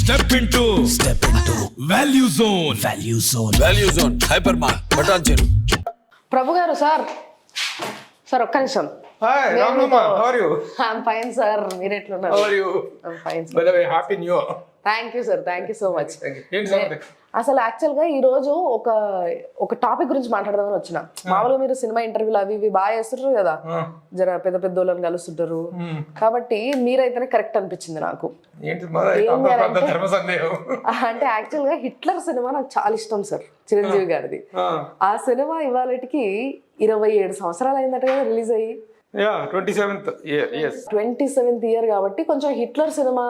Step into value zone. Value zone hyper mart బటాన్ చెరు. ప్రభు గారు సార్ ఒక్క నిమిషం. Hi, Ramnama. How are you? I'm fine sir, మీరు ఎట్లున్నారు? How are you? I'm fine By sir. the way, happy new year. Thank you sir, thank you so much. ఏంటి సంగతి? అసలు యాక్చువల్గా ఈ రోజు ఒక టాపిక్ గురించి మాట్లాడదామని వచ్చిన. మామూలుగా మీరు సినిమా ఇంటర్వ్యూలు అవి ఇవి బాగా చేస్తుంటారు కదా, జర పెద్ద పెద్ద వాళ్ళని కలుస్తుంటారు కాబట్టి మీరైతేనే కరెక్ట్ అనిపించింది నాకు. ఏంటి మరి అంత పెద్ద ధర్మ సందేహం? అంటే యాక్చువల్గా హిట్లర్ సినిమా నాకు చాలా ఇష్టం సార్, చిరంజీవి గారిది. ఆ సినిమా ఇవాళకి 27 సంవత్సరాలు అయిందట కదా రిలీజ్ అయ్యి. 27th. Yes. 27th ఇయర్ కాబట్టి కొంచెం హిట్లర్ సినిమా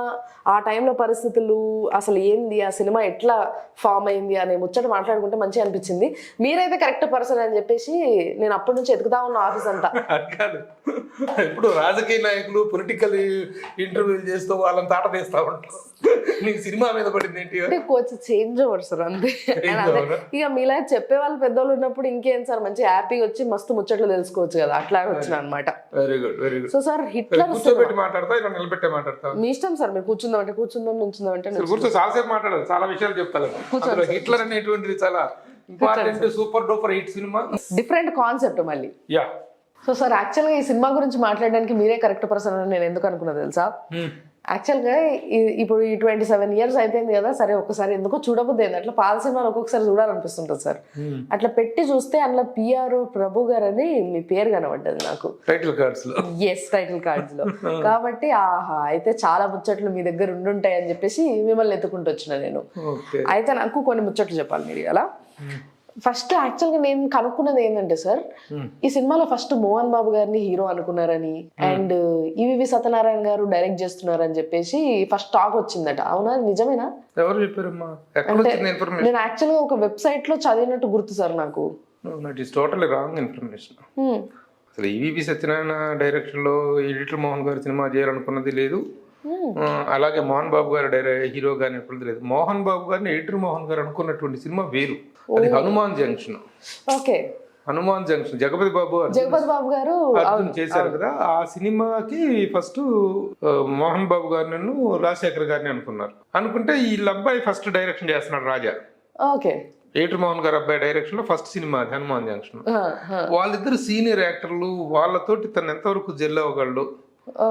ఆ టైంలో పరిస్థితులు అసలు ఏంది, ఆ సినిమా ఎట్లా ఫామ్ అయింది అనే ముచ్చట మాట్లాడుకుంటే మంచిగా అనిపించింది. మీరైతే కరెక్ట్ పర్సన్ అని చెప్పేసి నేను అప్పటి నుంచి ఎదుగుతా ఉన్న ఆఫీస్ అంతా. కాదు, ఇప్పుడు రాజకీయ నాయకులు పొలిటికల్ ఇంటర్వ్యూలు చేస్తూ వాళ్ళని తాట తీస్తా ఉంటారు. నీకు సినిమా మీద పడింది ఏంటి? అంటే కొంచెం చేంజ్ అవ్వరు సార్ అంతే. ఇక మీలా చెప్పే వాళ్ళు పెద్దోళ్ళు ఉన్నప్పుడు ఇంకేం సార్, మంచి హ్యాపీగా వచ్చి మస్తు ముచ్చట్లు తెలుసుకోవచ్చు కదా, అట్లా వచ్చిన అనమాట. Very good, very good. So sir Hitler కూర్చోబెట్టి మాట్లాడతా, ఇలా నిలబెట్టే మాట్లాడతా? మీ ఇష్టం సార్, మీరు కూర్చుందాం అంటే కూర్చుందాం, నుంచుందాం అంటే కూర్చో. చాలాసేపు మాట్లాడాలి, చాలా విషయాలు చెప్తాను. హిట్లర్ అనేటువంటిది చాలా important, super duper hit cinema, different concept మళ్ళీ. యా. సో సార్ యాక్చువల్గా ఈ సినిమా గురించి మాట్లాడడానికి మీరే కరెక్ట్ పర్సన్ అని నేను ఎందుకు అనుకున్నా తెలుసా? యాక్చువల్గా ఇప్పుడు ఈ 27 ఇయర్స్ అయిపోయింది కదా, సరే ఒక్కసారి ఎందుకో చూడబుద్ది అయింది. అట్లా పాత సినిమాలు ఒక్కొక్కసారి చూడాలనిపిస్తుంటుంది సార్. అట్లా పెట్టి చూస్తే అందులో పిఆర్ ప్రభు గారు అని మీ పేరు కనబడ్డది నాకు టైటిల్ కార్డ్స్ లో. ఎస్, టైటిల్ కార్డ్స్ లో. కాబట్టి ఆహా, అయితే చాలా ముచ్చట్లు మీ దగ్గర ఉండుంటాయి అని చెప్పేసి మిమ్మల్ని ఎత్తుకుంటూ వచ్చిన నేను. అయితే నాకు కొన్ని ముచ్చట్లు చెప్పాలి మీరు అలా. ఫస్ట్ యాక్చువల్గా నేను కనుక్కున్నది ఏంటంటే సార్, ఈ సినిమాలో ఫస్ట్ మోహన్ బాబు గారిని హీరో అనుకున్నారని అండ్ ఈవివి సత్యనారాయణ గారు డైరెక్ట్ చేస్తున్నారని చెప్పేసి ఫస్ట్ టాక్ వచ్చిందట. అవునా, నిజమేనా? ఎవరు చెప్పారమ్మా? నేను యాక్చువల్గా ఒక వెబ్సైట్ లో చదివినట్టు గుర్తు సార్ నాకు. It is totally wrong information. అసలు ఈవివి సత్యనారాయణ డైరెక్షన్ లో ఎడిటర్ మోహన్ గారు సినిమా చేయాలనుకున్నది లేదు. అలాగే మోహన్ బాబు గారు హీరో గారిని ఎప్పుడు లేదు. మోహన్ బాబు గారిని ఎడిటర్ మోహన్ గారు అనుకున్నటువంటి సినిమా వేరు. అది Hanuman junction. Okay, Hanuman junction Jagapathi Babu గారు అర్జున్ చేశారు కదా. ఆ సినిమాకి ఫస్ట్ మోహన్ బాబు గారిని రాజశేఖర్ గారిని అనుకున్నారు. అనుకుంటే వీళ్ళ అబ్బాయి ఫస్ట్ డైరెక్షన్ చేస్తున్నాడు, రాజా. ఓకే, ఏటర్ మోహన్ గారు అబ్బాయి డైరెక్షన్ లో ఫస్ట్ సినిమా హనుమాన్ జంక్షన్. వాళ్ళిద్దరు సీనియర్ యాక్టర్లు, వాళ్ళతోటి తను ఎంతవరకు జెల్ అవ్వగలడు.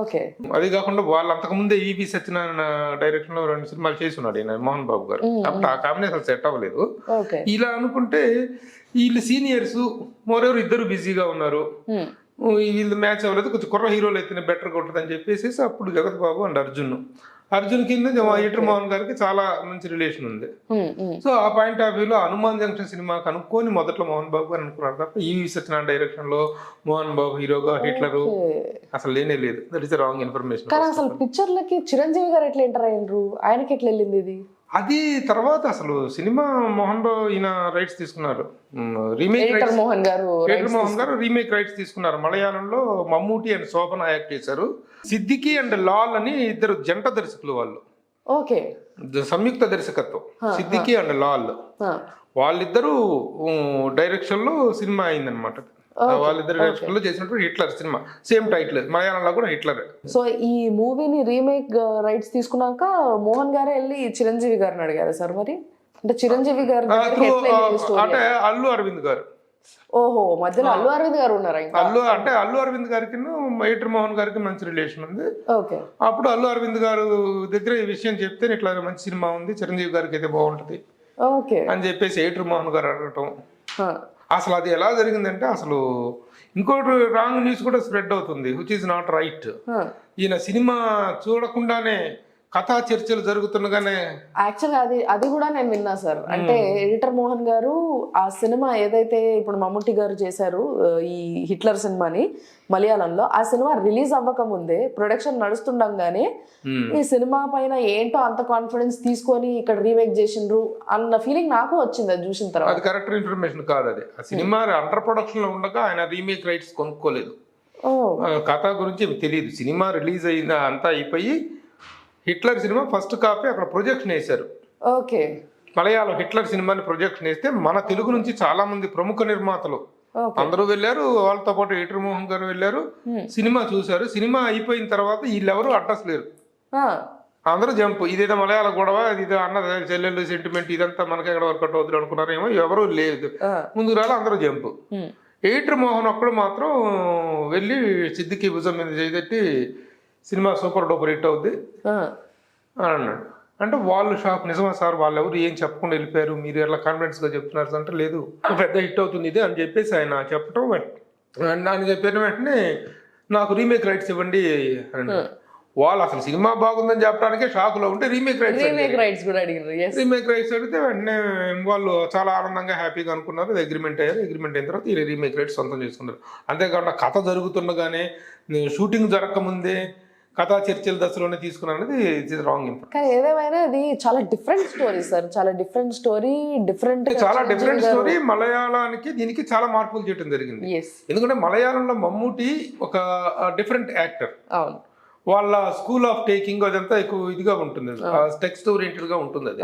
ఓకే, అది కాకుండా వాళ్ళు అంతకుముందే ఈవి సత్యనారాయణ డైరెక్షన్ లో 2 సినిమాలు చేసి ఉన్నాడు ఈయన మోహన్ బాబు గారు. అప్పుడు ఆ కాంబినేషన్ సెట్ అవ్వలేదు. ఇలా అనుకుంటే వీళ్ళు సీనియర్స్, మోరెవరు ఇద్దరు బిజీగా ఉన్నారు, వీళ్ళు మ్యాచ్ అవ్వలేదు. కొంచెం కుర్ర హీరోలు అయితేనే బెటర్గా ఉంటుంది అని చెప్పేసి అప్పుడు జగత్ బాబు అండ్ అర్జున్ కింద ఎడిటర్ మోహన్ గారికి చాలా మంచి రిలేషన్ ఉంది. సో ఆ పాయింట్ ఆఫ్ వ్యూలో హనుమాన్ జంక్షన్ సినిమా కనుక్కొని మొదట్లో మోహన్ బాబు గారు అనుకున్నారు తప్ప ఈవి సత్యనారాయణ డైరెక్షన్ లో మోహన్ బాబు హీరోగా హిట్లర్ అసలు లేనే లేదు. That is wrong information. కానీ అసలు పిక్చర్లకి చిరంజీవి గారు ఎట్లా ఎంటర్ అయ్యిండ్రు, ఆయనకి ఎట్లా వెళ్ళింది ఇది? అది తర్వాత అసలు సినిమా మోహన్ బాబు ఈయన రైట్స్ తీసుకున్నారు, రీమేక్ రైట్స్. మోహన్ గారు రీమేక్ రైట్స్ తీసుకున్నారు. మలయాళంలో మమ్మూటి అండ్ శోభన యాక్ట్ చేశారు. సిద్దికి అండ్ లాల్ అని ఇద్దరు జంట దర్శకులు వాళ్ళు. ఓకే, సంయుక్త దర్శకత్వం సిద్దికి అండ్ లాల్. వాళ్ళిద్దరూ డైరెక్షన్ లో సినిమా అయిందనమాట. వాళ్ళిద్దరు డైరెక్షన్ లో చేసినప్పుడు హిట్లర్ సినిమా, సేమ్ టైటిల్, మలయాళంలో కూడా హిట్లర్. సో ఈ మూవీని రీమేక్ రైట్స్ తీసుకున్నాక మోహన్ గారే వెళ్ళి చిరంజీవి గారిని అడిగారు సార్ మరి? అంటే చిరంజీవి గారు అంటే అల్లు అరవింద్ గారు. ఓహో, మధ్యలో అల్లు అరవింద్ గారు ఉన్నారా? అల్లు అరవింద్ గారికి ఎడిటర్ మోహన్ గారికి మంచి రిలేషన్ ఉంది. ఓకే, అప్పుడు అల్లు అరవింద్ గారు దగ్గర ఈ విషయం చెప్తే ఇట్లా మంచి సినిమా ఉంది, చిరంజీవి గారికి అయితే బాగుంటది అని చెప్పేసి ఎడిటర్ మోహన్ గారు అడగటం. అసలు అది ఎలా జరిగిందంటే, అసలు ఇంకోటి రాంగ్ న్యూస్ కూడా స్ప్రెడ్ అవుతుంది, విచ్ ఈజ్ నాట్ రైట్. ఈయన సినిమా చూడకుండానే కథా చర్చలు జరుగుతుండగానే యాక్చువల్గా అది కూడా నేను విన్నా సార్. అంటే ఎడిటర్ మోహన్ గారు ఆ సినిమా ఏదైతే ఇప్పుడు మమ్ముట్టి గారు చేశారు ఈ హిట్లర్ సినిమాని మలయాళంలో, ఆ సినిమా రిలీజ్ అవ్వక ముందే ప్రొడక్షన్ నడుస్తుండగానే ఈ సినిమా పైన ఏంటో అంత కాన్ఫిడెన్స్ తీసుకొని ఇక్కడ రీమేక్ చేసిండ్రు అన్న ఫీలింగ్ నాకు వచ్చింది అది చూసిన తర్వాత. అది కరెక్ట్ ఇన్ఫర్మేషన్ కాదు. అది ఆ సినిమా అండర్ ప్రొడక్షన్ లో ఉండగా ఆయన రీమేక్ రైట్స్ కొనుక్కోలేదు. కథ గురించి తెలియదు. సినిమా రిలీజ్ అయిందా అంతా అయిపోయి హిట్లర్ సినిమా ఫస్ట్ కాపీ అక్కడ ప్రొజెక్షన్ వేశారు. ఓకే, మలయాళం హిట్లర్ సినిమాని ప్రొజెక్షన్ వేస్తే మన తెలుగు నుంచి చాలా మంది ప్రముఖ నిర్మాతలు అందరూ వెళ్ళారు. వాళ్ళతో పాటు ఎడిటర్ మోహన్ గారు వెళ్ళారు, సినిమా చూశారు. సినిమా అయిపోయిన తర్వాత వీళ్ళెవరూ అడ్రస్ లేరు. అందరూ జంప్. ఇదేదో మలయాళ గొడవ, ఇదో అన్న చెల్లెళ్ళు సెంటిమెంట్, ఇదంతా మనకి ఎక్కడ వర్కౌట్ అవుతుంది అనుకున్నారేమో, ఎవరు లేదు ముందుకు రాలి అందరూ జంప్. ఎయిటర్ మోహన్ ఒక్కడు మాత్రం వెళ్ళి సిద్దికి భుజం మీద చేయదట్టి సినిమా సూపర్ డూపర్ హిట్ అవుద్ది అని అన్నాడు. అంటే వాళ్ళు షాక్, నిజమా సార్ వాళ్ళు ఎవరు ఏం చెప్పకుండా వెళ్ళిపోయారు, మీరు ఎలా కాన్ఫిడెన్స్గా చెప్తున్నారు అంటే, లేదు పెద్ద హిట్ అవుతుంది ఇది అని చెప్పేసి ఆయన చెప్పడం, ఆయన చెప్పిన వెంటనే నాకు రీమేక్ రైట్స్ ఇవ్వండి అని. వాళ్ళు అసలు సినిమా బాగుందని చెప్పడానికే షాక్ లో ఉంటే రీమేక్ రైట్స్ కూడా అడిగారు. రీమేక్ రైట్స్ అడిగితే వెంటనే వాళ్ళు చాలా ఆనందంగా హ్యాపీగా అనుకున్నారు, అగ్రిమెంట్ అయ్యారు. అగ్రిమెంట్ అయిన తర్వాత ఈ రీమేక్ రైట్స్ సొంతం చేసుకున్నారు. అంతేకాకుండా కథ జరుగుతుండగానే, షూటింగ్ జరగకముందే కథా చర్చల దశలోనే తీసుకున్నారు అనేది ఇట్స్ రాంగ్ ఇంపార్ట్. కానీ ఏదేమైనా అది చాలా డిఫరెంట్ స్టోరీ సార్, చాలా డిఫరెంట్ స్టోరీ, చాలా డిఫరెంట్ స్టోరీ. మలయాళానికి దీనికి చాలా మార్పులు చేయడం జరిగింది. ఎందుకంటే మలయాళంలో మమ్మూటి ఒక డిఫరెంట్ యాక్టర్. అవును, వాళ్ళ స్కూల్ ఆఫ్ టేకింగ్ అదంతా ఎక్కువ ఇదిగా ఉంటుంది, టెక్స్ట్ ఓరియంటెడ్ గా ఉంటుంది. అది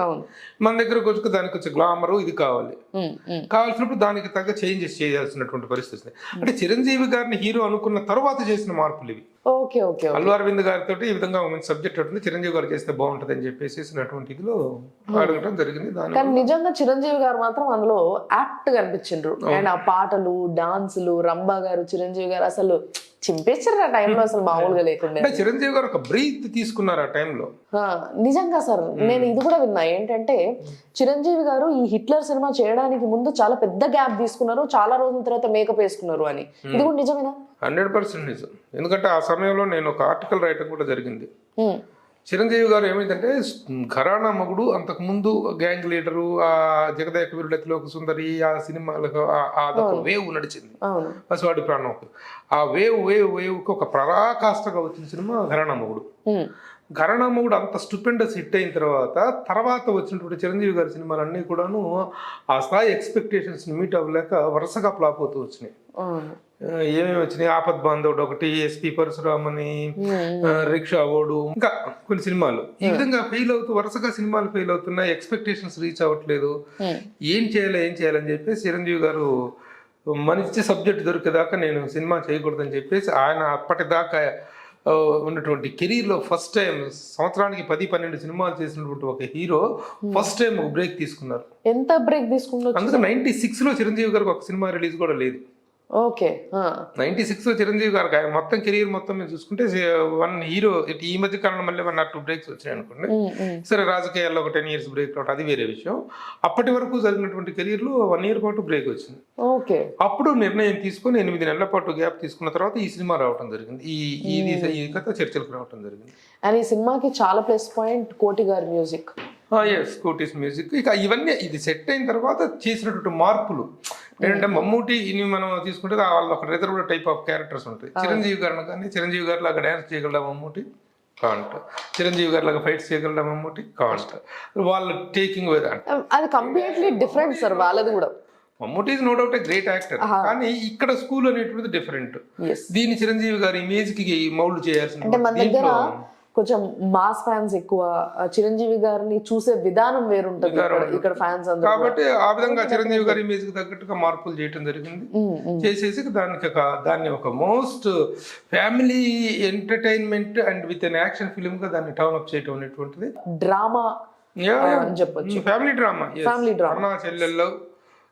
మన దగ్గరకు వచ్చి దానికి వచ్చే గ్లామరు ఇది కావాల్సినప్పుడు దానికి తగ్గ చేంజెస్ చేయాల్సినటువంటి పరిస్థితి. అంటే చిరంజీవి గారిని హీరో అనుకున్న తర్వాత చేసిన మార్పులు ఇవి. అల్లు అరవింద్ గారితో ఈ విధంగా మంచి సబ్జెక్ట్ ఉంటుంది, చిరంజీవి గారు చేస్తే బాగుంటది అని చెప్పేసినటువంటి ఇదిలో అడగటం జరిగింది. కానీ నిజంగా చిరంజీవి గారు మాత్రం అందులో యాక్ట్ గా అనిపించిండ్రు. అండ్ ఆ పాటలు, డాన్సులు, రంభా గారు, చిరంజీవి గారు అసలు చింపేశారు ఆ టైంలో, అసలు మామూలుగా లేకుండా. చిరంజీవి గారు ఒక బ్రీత్ తీసుకున్నారు ఆ టైంలో. నిజంగా సార్, నేను ఇది కూడా విన్నా ఏంటంటే, చిరంజీవి గారు ఈ హిట్లర్ సినిమా చేయడానికి ముందు చాలా పెద్ద గ్యాప్ తీసుకున్నారు, చాలా రోజుల తర్వాత మేకప్ వేసుకున్నారు అని. ఇది కూడా నిజమేనా? 100% నిజం. ఎందుకంటే ఆ సమయంలో నేను ఒక ఆర్టికల్ రాయటం కూడా జరిగింది. చిరంజీవి గారు ఏమైందంటే, ఘరానా మగుడు, అంతకు ముందు గ్యాంగ్ లీడరు, ఆ జగదేక వీరుడు అతిలోక సుందరి, ఆ సినిమాలకు అదొక వేవ్ నడిచింది, పసివాడి ప్రాణం. ఆ వేవ్కి ఒక పరాకాష్ఠగా వచ్చిన సినిమా ఘరానా మగుడు. ఘరానా మగుడు అంత స్టూపెండస్ హిట్ అయిన తర్వాత వచ్చినటువంటి చిరంజీవి గారి సినిమాలన్నీ కూడాను ఆ స్థాయి ఎక్స్పెక్టేషన్స్ మీట్ అవ్వలేక వరుసగా ఫ్లాప్ అవుతూ వచ్చినాయి. ఏమేమి వచ్చినాయి, ఆపద్ బాంధవుడు ఒకటి, ఎస్పి పరశురామని, రిక్షా ఓడు, ఇంకా కొన్ని సినిమాలు ఈ విధంగా ఫెయిల్ అవుతూ వరుసగా సినిమాలు ఫెయిల్ అవుతున్నాయి, ఎక్స్పెక్టేషన్స్ రీచ్ అవ్వట్లేదు. ఏం చేయాలని చెప్పేసి చిరంజీవి గారు మనిచ్చే సబ్జెక్ట్ దొరికేదాకా నేను సినిమా చేయకూడదని చెప్పేసి ఆయన అప్పటిదాకా ఉన్నటువంటి కెరీర్లో ఫస్ట్ టైం సంవత్సరానికి 10-12 సినిమాలు చేసినటువంటి ఒక హీరో ఫస్ట్ టైం ఒక బ్రేక్ తీసుకున్నారు. ఎంత బ్రేక్ తీసుకున్నారు? అందుకే 96లో చిరంజీవి గారికి ఒక సినిమా రిలీజ్ కూడా లేదు. 96లో చిరంజీవి గారికి ఆయన మొత్తం కెరీర్ మొత్తం మీద చూసుకుంటే వన్ హీరో. ఈ మధ్య కాలంలో మళ్ళీ 1 or 2 బ్రేక్స్ వచ్చాయి అనుకోండి, సరే రాజకీయాల్లో ఒక 10 years బ్రేక్ రావడం అది వేరే విషయం. అప్పటి వరకు జరిగినటువంటి కెరీర్ లో 1 year పాటు బ్రేక్ వచ్చింది. అప్పుడు నిర్ణయం తీసుకుని 8 నెలల పాటు గ్యాప్ తీసుకున్న తర్వాత ఈ సినిమా రావడం జరిగింది, ఈ కథ చర్చలకు రావడం జరిగింది. అండ్ ఈ సినిమాకి చాలా ప్లస్ పాయింట్ కోటి గారి మ్యూజిక్. కోటిస్ మ్యూజిక్. ఇక ఇవన్నీ ఇది సెట్ అయిన తర్వాత చేసినటువంటి మార్పులు ఏంటంటే, మమ్మూటి మనం తీసుకుంటే వాళ్ళు ఒక రిజర్వ్డ్ టైప్ ఆఫ్ క్యారెక్టర్స్ ఉంటాయి. చిరంజీవి గారిని కానీ చిరంజీవి గారి లాగా డ్యాన్స్ చేయగలడా మమ్మూటి కాంట, చిరంజీవి గారి లాగా ఫైట్స్ చేయగలడా మమ్మూటి కాంట. వాళ్ళ టేకింగ్ అది కంప్లీట్లీ డిఫరెంట్ సార్ వాళ్ళది కూడా. Mammootty is no doubt a great actor, కానీ ఇక్కడ స్కూల్ అనేటువంటిది డిఫరెంట్. దీన్ని చిరంజీవి గారి ఇమేజ్ కి మౌల్డ్ చేయాల్సిన, కొంచెం మాస్ ఫ్యాన్స్ ఎక్కువ, చిరంజీవి గారిని చూసే విధానం వేరుంటది ఇక్కడ ఫ్యాన్స్ అందరూ. కాబట్టి ఆ విధంగా చిరంజీవి గారి ఇమేజ్ కి తగ్గట్టుగా మార్పులు చేయడం జరిగింది. చేసేసి దాన్ని ఒక most family entertainment and with an action film గా దాన్ని టర్న్ అప్ చేయడం అనేటువంటిది డ్రామా అని చెప్పొచ్చు. Family drama. అన్నా చెల్లెల్లో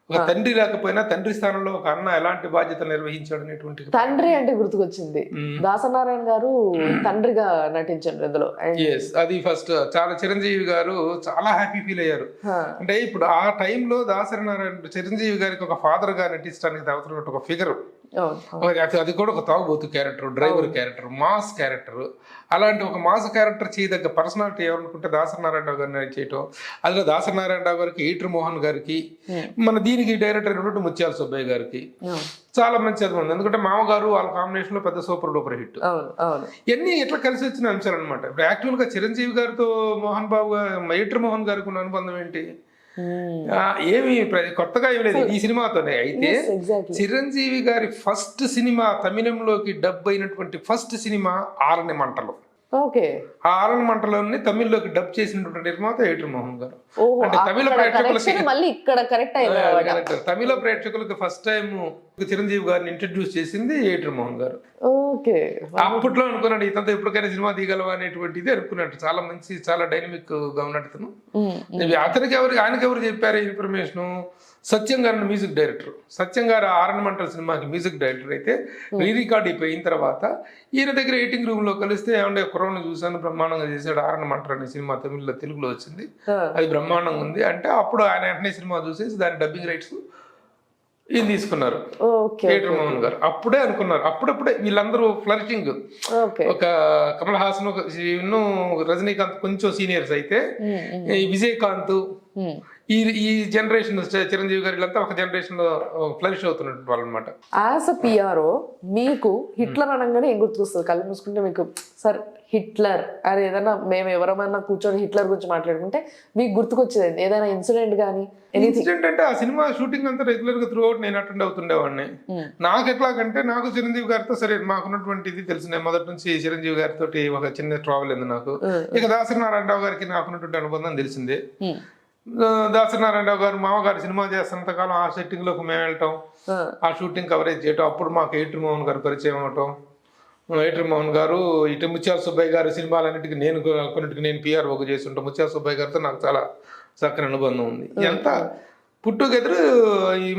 ఒక తండ్రి లేకపోయినా తండ్రి స్థానంలో ఒక అన్న ఎలాంటి బాధ్యత నిర్వహించాడు అనేటువంటి. తండ్రి అంటే గుర్తుకొచ్చింది, దాసనారాయణ గారు తండ్రిగా నటించారు ఇందులో. అది ఫస్ట్ చాలా చిరంజీవి గారు చాలా హ్యాపీ ఫీల్ అయ్యారు. అంటే ఇప్పుడు ఆ టైంలో దాసనారాయణ చిరంజీవి గారికి ఒక ఫాదర్ గా నటించడానికి అవసరమైన ఒక ఫిగర్, అది కూడా ఒక తాగుబోతు character, driver character, mass character. అలాంటి ఒక మాస్ క్యారెక్టర్ చేయదగ్గ పర్సనాలిటీ ఎవరనుకుంటే దాసనారాయణరావు గారిని చేయటం. అందులో దాసనారాయణరావు గారికి, ఈటర్ మోహన్ గారికి, మన దీనికి డైరెక్టర్ అయినటువంటి ముత్యాల సుబ్బయ్య గారికి చాలా మంచి చదువు ఉంది. ఎందుకంటే మామగారు వాళ్ళ కాంబినేషన్ లో పెద్ద సూపర్ డూపర్ హిట్. ఇవన్నీ ఎట్లా కలిసి వచ్చిన అంశాలు అనమాట. ఇప్పుడు యాక్చువల్ గా చిరంజీవి గారితో మోహన్ బాబు ఈటర్ మోహన్ గారికి ఉన్న అనుబంధం ఏంటి? ఏమి కొత్తగా ఏమి లేదు ఈ సినిమాతోనే. అయితే చిరంజీవి గారి ఫస్ట్ సినిమా తమిళంలోకి డబ్ అయినటువంటి ఫస్ట్ సినిమా ఆరని మంటలు. ఆ ఆరణ మంటలోని తమిళ్లోకి డబ్ చేసినటువంటి నిర్మాత ఏటూరి మోహన్ గారు. ఓహో, అంటే తమిళ అక్కడ ప్రేక్షకులకి connection మళ్ళీ ఇక్కడ కరెక్ట్ అయింది. తమిళ ప్రేక్షకులకి ఫస్ట్ టైం చిరంజీవి గారిని ఇంట్రడ్యూస్ చేసింది ఏటూరి మోహన్ గారు. ఓకే, అప్పట్లో అనుకున్నాడు ఇతనితో ఎప్పటికైనా సినిమా తీయగలవా అనేటువంటిది అనుకున్నట్టు. చాలా మంచి, చాలా డైనమిక్ గా ఉన్నట్టు. అతనికి ఆయనకి ఎవరు చెప్పారు ఇన్ఫర్మేషన్? సత్యం గారు మ్యూజిక్ డైరెక్టర్. సత్యం గారు ఆరణ మంటల సినిమాకి మ్యూజిక్ డైరెక్టర్ అయితే రీ రికార్డ్ అయిపోయిన తర్వాత ఈయన దగ్గర ఎడిటింగ్ రూమ్ లో కలిస్తే ఏమంటే కుర్రను చూసాను, బ్రహ్మాండంగా చేశాడు. ఆరణ మంటలు అనే సినిమా తెలుగులో వచ్చింది, అది బ్రహ్మాండంగా ఉంది అంటే అప్పుడు ఆయన వెంటనే సినిమా చూసేసి దాని డబ్బింగ్ రైట్స్ ఈయన తీసుకున్నారు ఏటూరి మోహన్ గారు. అప్పుడే అనుకున్నారు, అప్పుడప్పుడే వీళ్ళందరూ ఫ్లరిషింగ్. ఒక కమల్ హాసన్, రజనీకాంత్ కొంచెం సీనియర్స్ అయితే ఈ విజయకాంత్, ఈ జనరేషన్ చిరంజీవి గారు వీళ్ళంతా ఒక జనరేషన్ లో ఫ్లరిష్ అవుతున్నట్టు వాళ్ళు అనమాట. యాజ్ అ పిఆర్ఓ మీకు హిట్లర్ అనగానే ఏం గుర్తుకొస్తుంది? కళ్ళు మూసుకుంటే మీకు సార్ హిట్లర్ అని ఏదైనా మేము ఎవరైనా కూర్చొని హిట్లర్ గురించి మాట్లాడుకుంటే మీకు గుర్తుకొచ్చేది ఏదైనా ఇన్సిడెంట్ కానీ? ఇన్సిడెంట్ అంటే ఆ సినిమా షూటింగ్ అంతా రెగ్యులర్ గా త్రూ అవుట్ నేను అటెండ్ అవుతుండేవాడిని. నాకు ఎట్లాగంటే నాకు చిరంజీవి గారితో సరే మాకున్నటువంటి ఇది తెలిసిందే మొదటి నుంచి. చిరంజీవి గారితో ఒక చిన్న ట్రావెల్ ఉంది నాకు. ఇక దాసరి నారాయణరావు గారికి నాకున్నటువంటి అనుబంధం తెలిసిందే. దాసరి నారాయణరావు గారు మామగారు సినిమా చేస్తున్నంతకాలం ఆ సెట్టింగ్ లోకి మేము వెళ్ళటం, ఆ షూటింగ్ కవరేజ్ చేయటం. అప్పుడు మాకు ఏటూరి మోహన్ గారు పరిచయం అవటం. ఏటూరి మోహన్ గారు ఇటు ముత్యాల సుబ్బయ్య గారు సినిమాలన్నిటికీ కొన్నిటికి నేను పిఆర్ఓగా చేసి ఉంటాను. ముత్యాల సుబ్బయ్య గారితో నాకు చాలా చక్కని అనుబంధం ఉంది. ఎంత పుట్టుకెదురు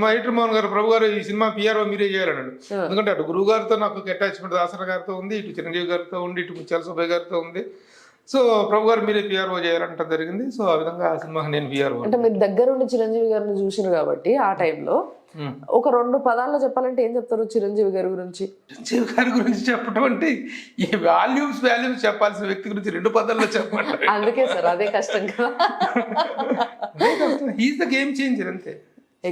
మా ఏటూరి మోహన్ గారు, ప్రభు గారు ఈ సినిమా పిఆర్ఓ మీరే చేయాలన్నాడు. ఎందుకంటే అటు గురువు గారితో నాకు అటాచ్మెంట్ దాసరి గారితో ఉంది, ఇటు చిరంజీవి గారితో ఉంది, ఇటు ముత్యాల సుబ్బయ్య గారితో ఉంది. సో ప్రభు గారు మీరే పిఆర్ఓ చేయాలంటే జరిగింది. సో ఆ విధంగా ఆ సినిమాకి నేను పిఆర్ఓ. అంటే మీరు దగ్గరుండి చిరంజీవి గారిని చూసినారు కాబట్టి ఆ టైంలో ఒక 2 పదాల్లో చెప్పాలంటే ఏం చెప్తారు చిరంజీవి గారి గురించి? చిరంజీవి గారి గురించి చెప్పడం అంటే ఈ వాల్యూమ్స్ చెప్పాల్సిన వ్యక్తి గురించి 2 పదాల్లో చెప్పండి. అందుకే సార్ అదే కష్టం కదా. హీఈస్ ద గేమ్ చేంజర్ అంతే.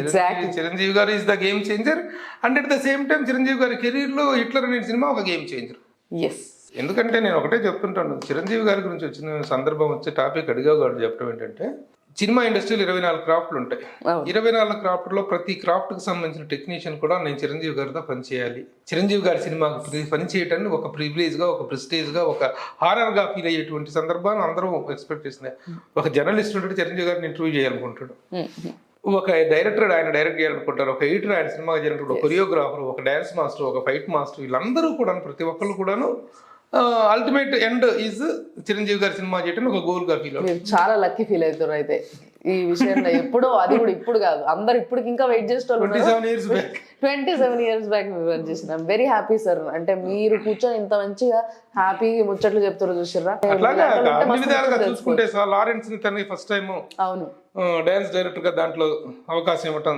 ఎగ్జాక్ట్లీ, చిరంజీవి గారు is the game changer. And at the same time Chiranjeevi గారి కెరీర్ లో హిట్లర్ అనే సినిమా ఒక గేమ్ చేంజర్. ఎస్, ఎందుకంటే నేను ఒకటే చెప్తుంటాను, చిరంజీవి గారి గురించి వచ్చిన సందర్భం వచ్చే టాపిక్ అడిగా గారు చెప్పడం ఏంటంటే, సినిమా ఇండస్ట్రీలో 24 క్రాఫ్ట్లు ఉంటాయి. 24 క్రాఫ్ట్లో ప్రతి క్రాఫ్ట్ కి సంబంధించిన టెక్నీషియన్ కూడా నేను చిరంజీవి గారితో పనిచేయాలి. చిరంజీవి గారి సినిమాకి పనిచేయటాన్ని ఒక ప్రివిలేజ్ గా, ఒక ప్రెస్టేజ్ గా, ఒక హారర్ గా ఫీల్ అయ్యేటువంటి సందర్భాన్ని అందరూ ఎక్స్పెక్ట్ చేస్తున్నారు. ఒక జర్నలిస్ట్ ఉంటే చిరంజీవి గారిని ఇంటర్వ్యూ చేయాలనుకుంటాడు, ఒక డైరెక్టర్ ఆయన డైరెక్ట్ చేయాలనుకుంటారు, ఒక ఎడిటర్ ఆయన సినిమా చేయాలనుకుంటారు, ఒక కొరియోగ్రాఫర్, ఒక డాన్స్ మాస్టర్, ఒక ఫైట్ మాస్టర్, వీళ్ళందరూ కూడా ప్రతి ఒక్కళ్ళు కూడాను అల్టిమేట్ ఎండ్ ఈజ్ చిరంజీవి గారి సినిమా చేయటం ఒక గోల్ గా ఫీల్ అవుతుంది. చాలా లక్కీ ఫీల్ అవుతారు అయితే ఈ విషయంలో. ఎప్పుడో అది కూడా ఇప్పుడు కాదు, అందరు ఇప్పటికి ఇంకా వెయిట్ చేస్తారు. 27 years బ్యాక్ వర్క్ చేసిన. I'm very happy sir. అంటే మీరు కూర్చొని ఇంత మంచిగా హ్యాపీ ముచ్చట్లు చెప్తారు చూసిర్రా. అట్లాగా అన్ని విధాలుగా చూసుకుంటే సార్ లారెన్స్ ని తనకి ఫస్ట్ టైం అవును డాన్స్ డైరెక్టర్ గా దాంట్లో అవకాశం ఇవ్వటం.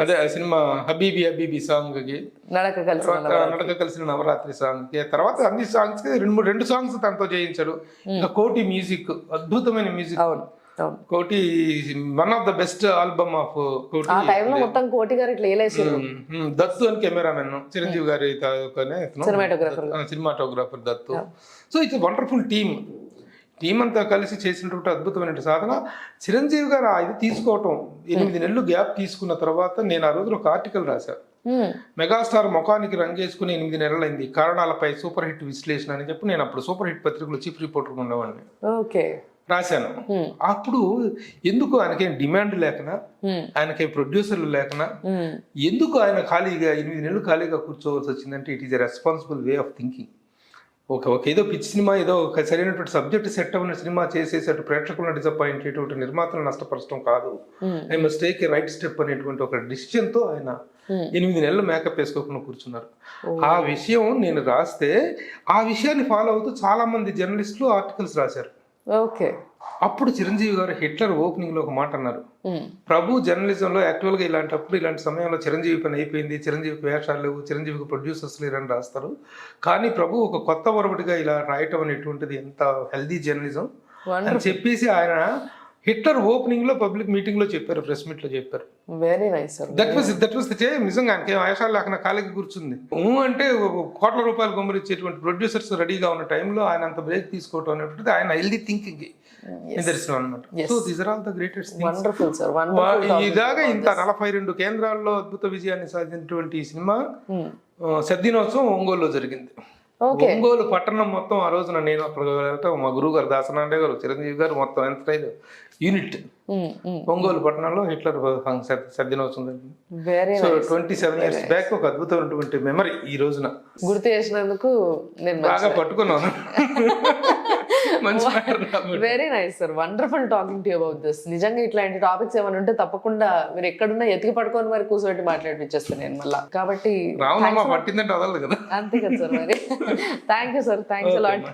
అదే సినిమా హబీబీ హబీబీ సాంగ్ కి, నడక కలిసిన నవరాత్రి సాంగ్ కి, తర్వాత అన్ని సాంగ్స్ కి 2 సాంగ్స్ తనతో చేయించాడు. ఇంకా కోటి మ్యూజిక్, అద్భుతమైన మ్యూజిక్. కోటి one of the best album of కోటి. ఆ టైంలో మొత్తం కోటి గారు ఇట్లా వేలేసారు. దత్తు అని కెమెరామెన్, చిరంజీవి గారి cinematographer Dattu. So it's wonderful team అంతా కలిసి చేసినటువంటి అద్భుతమైన సాధన. చిరంజీవి గారు ఇది తీసుకోవటం 8 నెలలు గ్యాప్ తీసుకున్న తర్వాత నేను ఆ రోజున ఒక ఆర్టికల్ రాశాను. మెగాస్టార్ ముఖానికి రంగేసుకుని 8 నెలలైంది, కారణాలపై సూపర్ హిట్ విశ్లేషణ అని చెప్పి నేను అప్పుడు సూపర్ హిట్ పత్రికలో చీఫ్ రిపోర్టర్ ఉండేవాడిని. రాశాను. అప్పుడు ఎందుకు ఆయనకేం డిమాండ్ లేకనా, ఆయనకేం ప్రొడ్యూసర్లు లేకనా, ఎందుకు ఆయన ఖాళీగా 8 నెలలు ఖాళీగా కూర్చోవలసి వచ్చిందంటే it is a responsible way of thinking. ఒక ఏదో పిచ్చి సినిమా, ఏదో ఒక సరైనటువంటి సబ్జెక్ట్ సెట్ అవ్వని సినిమా చేసేసి అటు ప్రేక్షకులను డిసప్పాయింట్ చేయటువంటి, నిర్మాతలు నష్టపరచడం కాదు, I must take a right step అనేటువంటి ఒక డిసిషన్ తో ఆయన 8 నెలలు మేకప్ వేసుకోకుండా కూర్చున్నారు. ఆ విషయం నేను రాస్తే ఆ విషయాన్ని ఫాలో అవుతూ చాలా మంది జర్నలిస్టులు ఆర్టికల్స్ రాశారు. అప్పుడు చిరంజీవి గారు హిట్లర్ ఓపెనింగ్ లో ఒక మాట అన్నారు, ప్రభు జర్నలిజంలో యాక్చువల్గా ఇలాంటి సమయంలో చిరంజీవి పని అయిపోయింది, చిరంజీవికి వేషాలు లేవు, చిరంజీవికి ప్రొడ్యూసర్స్ లేరని రాస్తారు, కానీ ప్రభు ఒక కొత్త వరవడిగా ఇలా రాయటం అనేటువంటిది ఎంత హెల్దీ జర్నలిజం అని చెప్పేసి ఆయన హిట్లర్ ఓపెనింగ్ లో పబ్లిక్ మీటింగ్ లో చెప్పారు, ప్రెస్ మీట్ లో చెప్పారు. Very nice sir. That was నిజంగా ఆయనకి వేషాలు లేకుండా కాలికి కూర్చుంది. అంటే కోట్ల రూపాయలు గొమ్మరిచ్చేటువంటి ప్రొడ్యూసర్స్ రెడీగా ఉన్న టైంలో ఆయన అంత బ్రేక్ తీసుకోవటం అనేటువంటిది ఆయన హెల్దీ థింకింగ్ నిదర్శనం అనమాట. So these are all the greatest things. ఇలాగా ఇంత 42 కేంద్రాల్లో అద్భుత విజయాన్ని సాధించినటువంటి ఈ సినిమా శతదినోత్సవం ఒంగోలులో జరిగింది. ఓకే ఒంగోలు పట్టణం మొత్తం ఆ రోజున నేను అక్కడ వెళ్తాం, మా గురువు గారు దాసనారాయణ గారు, చిరంజీవి గారు మొత్తం ఎంత యూనిట్ ఒంగోలు పట్టణంలో హిట్లర్ సర్జనవుతుంది. వెరీ సో 27 years బ్యాక్ ఒక అద్భుతమైనటువంటి మెమరీ ఈ రోజున గుర్తు చేసినందుకు నేను బాగా పట్టుకున్నాను. మంచి matter కాబట్టి. Very nice sir, wonderful talking to about this. నిజంగా ఇట్లాంటి టాపిక్స్ ఏమైనా ఉంటే తప్పకుండా మీరు ఎక్కడున్నా ఎతికి పట్టుకొని మరి కూర్చోబెట్టి మాట్లాడిపించేస్తాను నేను మళ్ళీ. కాబట్టి రావునమ్మా పట్టిందంటే వదలదు కదా. అంతే కదా సార్ మరి. Thank you sir, thanks a lot.